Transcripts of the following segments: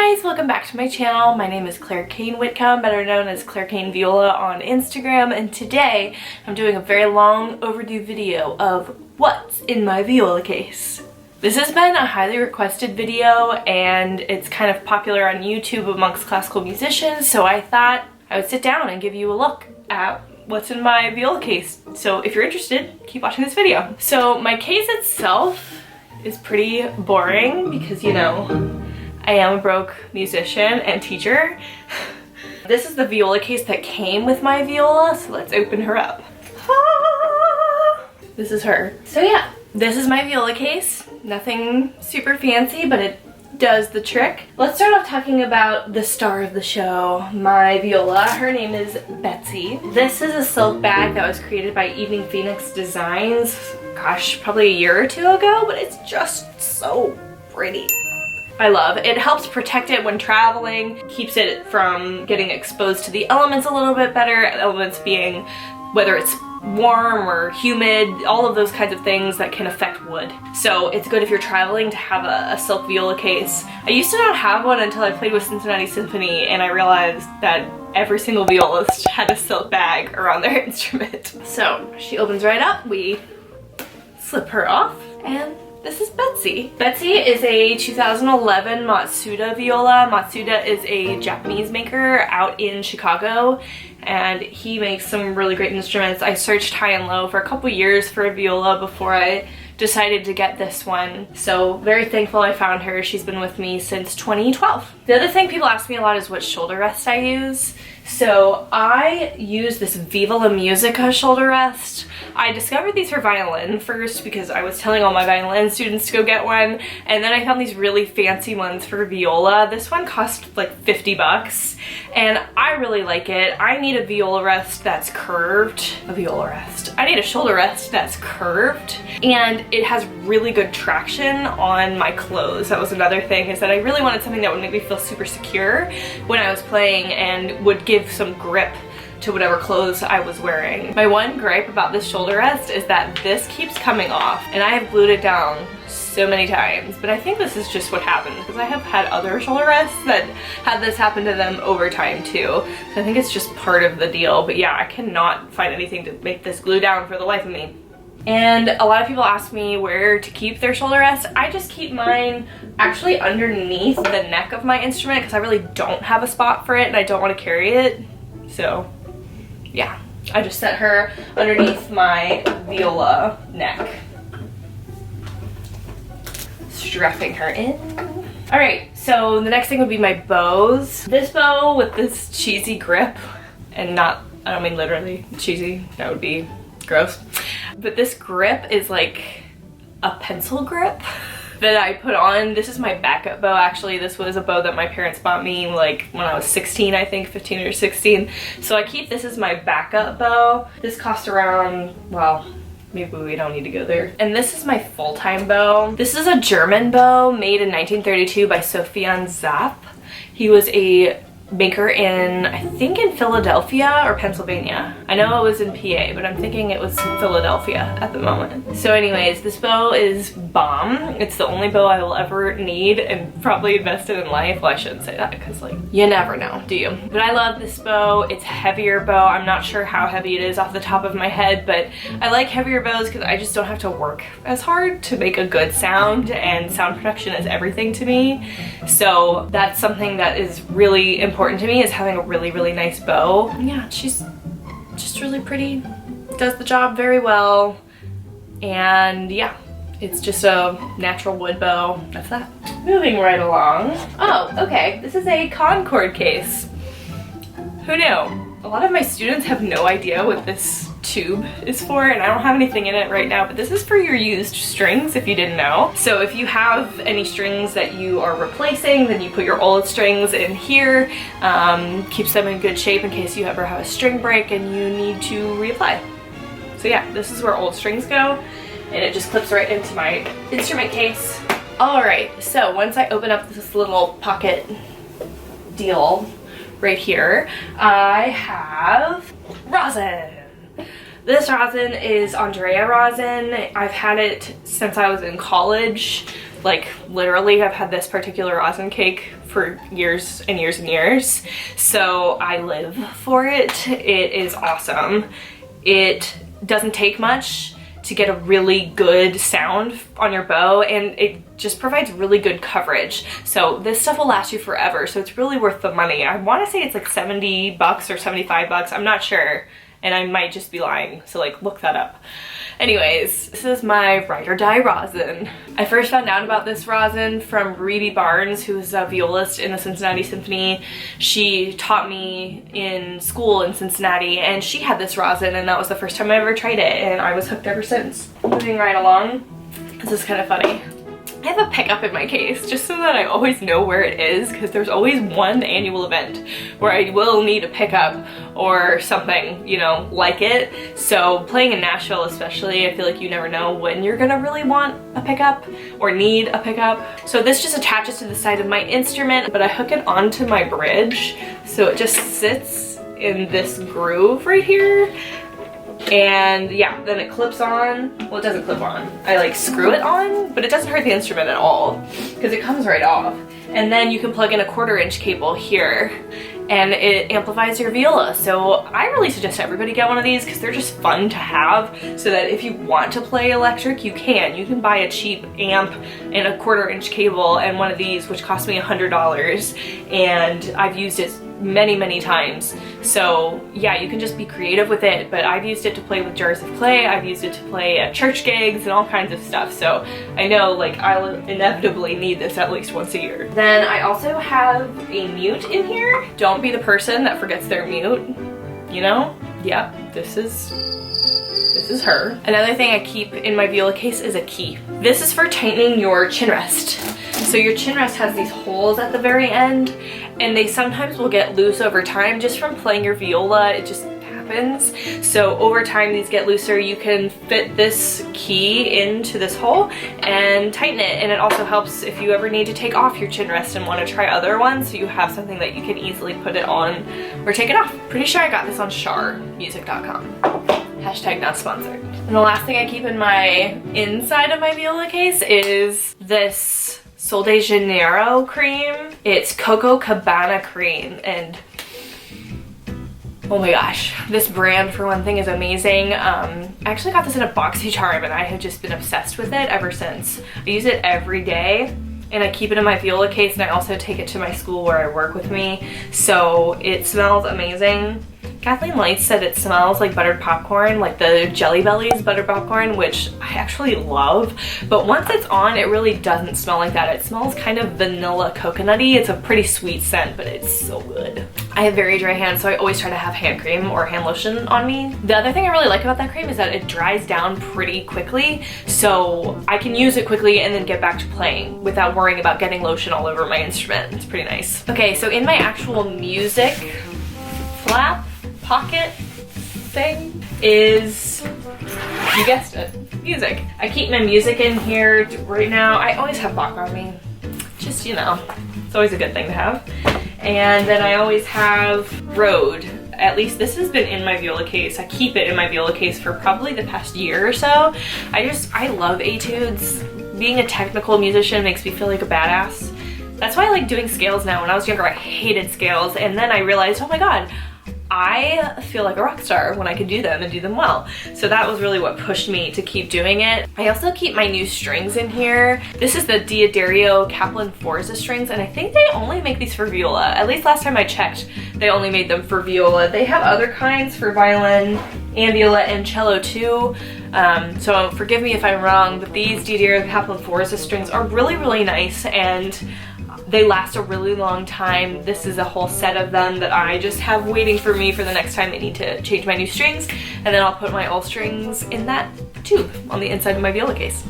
guys, welcome back to my channel. My name is Claire Kane Whitcomb, better known as Claire Kane Viola on Instagram, and today I'm doing a very long overdue video of what's in my Viola case. This has been a highly requested video and it's kind of popular on YouTube amongst classical musicians, so I thought I would sit down and give you a look at what's in my Viola case. So if you're interested, keep watching this video. So my case itself is pretty boring because, you know, I am a broke musician and teacher. This is the Viola case that came with my viola, so let's open her up. This is her. So yeah, this is my viola case. Nothing super fancy, but it does the trick. Let's start off talking about the star of the show, my viola. Her name is Betsy. This is a silk bag that was created by Evening Phoenix Designs, gosh, probably a year or two ago, but it's just so pretty. I love it. It helps protect it when traveling, keeps it from getting exposed to the elements a little bit better, elements being whether it's warm or humid, all of those kinds of things that can affect wood. So it's good if you're traveling to have a silk viola case. I used to not have one until I played with Cincinnati Symphony and I realized that every single violist had a silk bag around their instrument. So she opens right up, we slip her off, and this is Betsy. Betsy is a 2011 Matsuda viola. Matsuda is a Japanese maker out in Chicago, and he makes some really great instruments. I searched high and low for a couple years for a viola before I decided to get this one. So very thankful I found her. She's been with me since 2012. The other thing people ask me a lot is what shoulder rest I use. So I use this Viva La Musica shoulder rest. I discovered these for violin first because I was telling all my violin students to go get one, and then I found these really fancy ones for viola. This one cost like 50 bucks and I really like it. I need a viola rest that's curved. I need a shoulder rest that's curved, and it has really good traction on my clothes. That was another thing, is that I really wanted something that would make me feel super secure when I was playing and would give some grip to whatever clothes I was wearing. My one gripe about this shoulder rest is that this keeps coming off, and I have glued it down so many times, but I think this is just what happens because I have had other shoulder rests that had this happen to them over time too. So I think it's just part of the deal, but yeah, I cannot find anything to make this glue down for the life of me. And a lot of people ask me where to keep their shoulder rest. I just keep mine actually underneath the neck of my instrument because I really don't have a spot for it and I don't want to carry it. So yeah, I just set her underneath my viola neck. Strapping her in. All right, so the next thing would be my bows. This bow with this cheesy grip, and not, I don't mean literally cheesy, that would be gross. But this grip is like a pencil grip that I put on. This is my backup bow actually. This was a bow that my parents bought me like when I was 16, I think, 15 or 16. So I keep this as my backup bow. This cost around, well, maybe we don't need to go there. And this is my full-time bow. This is a German bow made in 1932 by Sofian Zapp. He was a maker in, I think, in Philadelphia or Pennsylvania. I know it was in PA, but I'm thinking it was in Philadelphia at the moment. So anyways, this bow is bomb. It's the only bow I will ever need and probably invest in life. Well, I shouldn't say that because, like, you never know, do you? But I love this bow. It's a heavier bow. I'm not sure how heavy it is off the top of my head, but I like heavier bows because I just don't have to work as hard to make a good sound, and sound production is everything to me. So that's something that is really important to me, is having a really, really nice bow. Yeah, she's just really pretty, does the job very well, and yeah, it's just a natural wood bow. That's that. Moving right along. Oh, okay, this is a Concord case. Who knew? A lot of my students have no idea what this tube is for, and I don't have anything in it right now, but this is for your used strings, if you didn't know. So if you have any strings that you are replacing, then you put your old strings in here. Keeps them in good shape in case you ever have a string break and you need to reapply. So yeah, this is where old strings go, and it just clips right into my instrument case. All right, so once I open up this little pocket deal right here, I have rosin. This rosin is Andrea rosin. I've had it since I was in college. Like literally I've had this particular rosin cake for years and years and years. So I live for it. It is awesome. It doesn't take much to get a really good sound on your bow, and it just provides really good coverage. So this stuff will last you forever, so it's really worth the money. I want to say it's like 70 bucks or 75 bucks, I'm not sure, and I might just be lying, so like look that up. Anyways, this is my Ride or Die rosin. I first found out about this rosin from Reedy Barnes, who's a violist in the Cincinnati Symphony. She taught me in school in Cincinnati, and she had this rosin, and that was the first time I ever tried it, and I was hooked ever since. Moving right along, this is kind of funny. I have a pickup in my case just so that I always know where it is, because there's always one annual event where I will need a pickup or something, you know, like it. So playing in Nashville especially, I feel like you never know when you're gonna really want a pickup or need a pickup. So this just attaches to the side of my instrument, but I hook it onto my bridge, so it just sits in this groove right here. And yeah, then it clips on. Well, it doesn't clip on. I like screw it on, but it doesn't hurt the instrument at all because it comes right off. And then you can plug in a 1/4-inch cable here, and it amplifies your viola. So I really suggest everybody get one of these because they're just fun to have, so that if you want to play electric, you can. You can buy a cheap amp and a 1/4-inch cable and one of these, which cost me $100, and I've used it many times. So yeah, you can just be creative with it, but I've used it to play with jars of clay. I've used it to play at church gigs and all kinds of stuff. So I know like I'll inevitably need this at least once a year. Then I also have a mute in here. Don't be the person that forgets their mute, you know? Yeah, this is her. Another thing I keep in my viola case is a key. This is for tightening your chin rest. So your chin rest has these holes at the very end, and they sometimes will get loose over time just from playing your viola. It just happens. So over time these get looser. You can fit this key into this hole and tighten it, and it also helps if you ever need to take off your chin rest and want to try other ones, so you have something that you can easily put it on or take it off. Pretty sure I got this on sharmusic.com. Hashtag not sponsored. And the last thing I keep in my inside of my viola case is this Sol de Janeiro cream. It's Coco Cabana cream, and oh my gosh, this brand for one thing is amazing. I actually got this in a BoxyCharm, and I have just been obsessed with it ever since. I use it every day, and I keep it in my viola case, and I also take it to my school where I work with me. So it smells amazing. Kathleen Lights said it smells like buttered popcorn, like the Jelly Bellies buttered popcorn, which I actually love. But once it's on, it really doesn't smell like that. It smells kind of vanilla coconutty. It's a pretty sweet scent, but it's so good. I have very dry hands, so I always try to have hand cream or hand lotion on me. The other thing I really like about that cream is that it dries down pretty quickly, so I can use it quickly and then get back to playing without worrying about getting lotion all over my instrument. It's pretty nice. Okay, so in my actual music flap pocket thing is, you guessed it, music. I keep my music in here right now. I always have Bach on me, just, you know, it's always a good thing to have. And then I always have Rode. At least this has been in my viola case. I keep it in my viola case for probably the past year or so. I love etudes. Being a technical musician makes me feel like a badass. That's why I like doing scales now. When I was younger, I hated scales, and then I realized, oh my god, I feel like a rock star when I can do them and do them well. So that was really what pushed me to keep doing it. I also keep my new strings in here. This is the Diodario Kaplan Forza strings, and I think they only make these for viola. At least last time I checked, they only made them for viola. They have other kinds for violin and viola and cello too. So forgive me if I'm wrong, but these Diodario Kaplan Forza strings are really nice, and they last a really long time. This is a whole set of them that I just have waiting for me for the next time I need to change my new strings, and then I'll put my old strings in that tube on the inside of my viola case.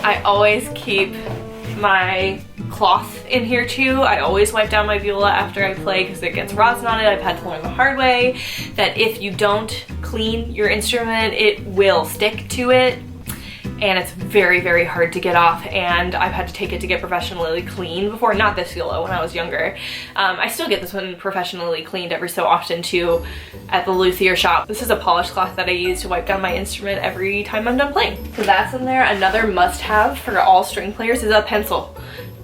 I always keep my cloth in here too. I always wipe down my viola after I play because it gets rosin on it. I've had to learn the hard way that if you don't clean your instrument, it will stick to it. and it's very, very hard to get off, and I've had to take it to get professionally cleaned before. Not this viola, when I was younger. I still get this one professionally cleaned every so often too at the luthier shop. This is a polish cloth that I use to wipe down my instrument every time I'm done playing. So that's in there. Another must-have for all string players is a pencil.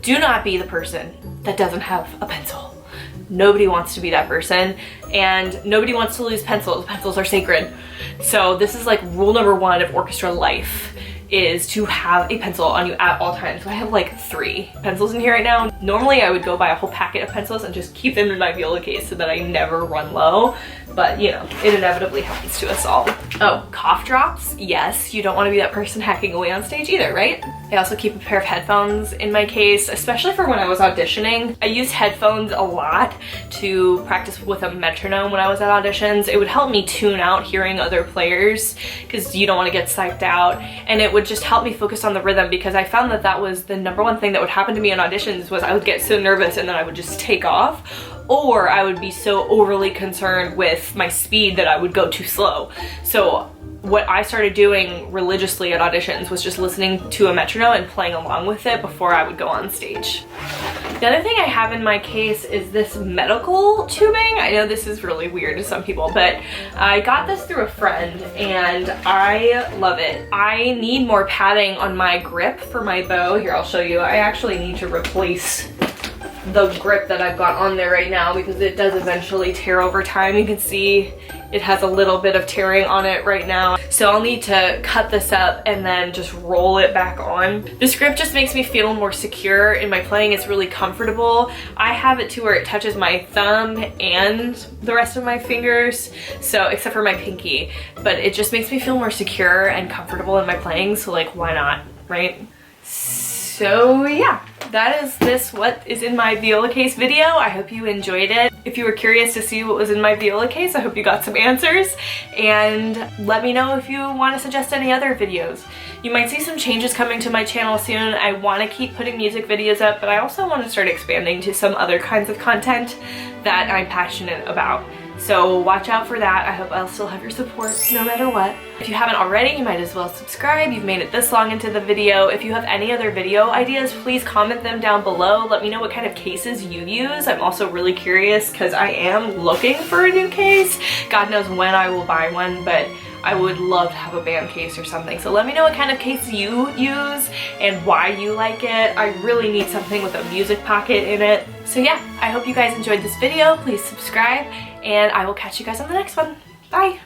Do not be the person that doesn't have a pencil. Nobody wants to be that person, and nobody wants to lose pencils. Pencils are sacred. So this is like rule number one of orchestra life, is to have a pencil on you at all times. So I have like 3 pencils in here right now. Normally I would go buy a whole packet of pencils and just keep them in my viola case so that I never run low, but you know, it inevitably happens to us all. Oh, cough drops. Yes, you don't want to be that person hacking away on stage either, right? I also keep a pair of headphones in my case, especially for when I was auditioning. I used headphones a lot to practice with a metronome when I was at auditions. It would help me tune out hearing other players because you don't want to get psyched out, and it would just help me focus on the rhythm, because I found that that was the number one thing that would happen to me in auditions was I would get so nervous and then I would just take off, or I would be so overly concerned with my speed that I would go too slow. So what I started doing religiously at auditions was just listening to a metronome and playing along with it before I would go on stage. The other thing I have in my case is this medical tubing. I know this is really weird to some people, but I got this through a friend and I love it. I need more padding on my grip for my bow. Here, I'll show you. I actually need to replace the grip that I've got on there right now because it does eventually tear over time. You can see it has a little bit of tearing on it right now. So I'll need to cut this up and then just roll it back on. This grip just makes me feel more secure in my playing. It's really comfortable. I have it to where it touches my thumb and the rest of my fingers, so except for my pinky, but it just makes me feel more secure and comfortable in my playing, so like why not, right? So yeah, that is this what is in my viola case video. I hope you enjoyed it. If you were curious to see what was in my viola case, I hope you got some answers, and let me know if you want to suggest any other videos. You might see some changes coming to my channel soon. I want to keep putting music videos up, but I also want to start expanding to some other kinds of content that I'm passionate about. So watch out for that. I hope I'll still have your support no matter what. If you haven't already, you might as well subscribe. You've made it this long into the video. If you have any other video ideas, please comment them down below. Let me know what kind of cases you use. I'm also really curious because I am looking for a new case. God knows when I will buy one, but I would love to have a band case or something. So let me know what kind of case you use and why you like it. I really need something with a music pocket in it. So yeah, I hope you guys enjoyed this video. Please subscribe, and I will catch you guys on the next one. Bye!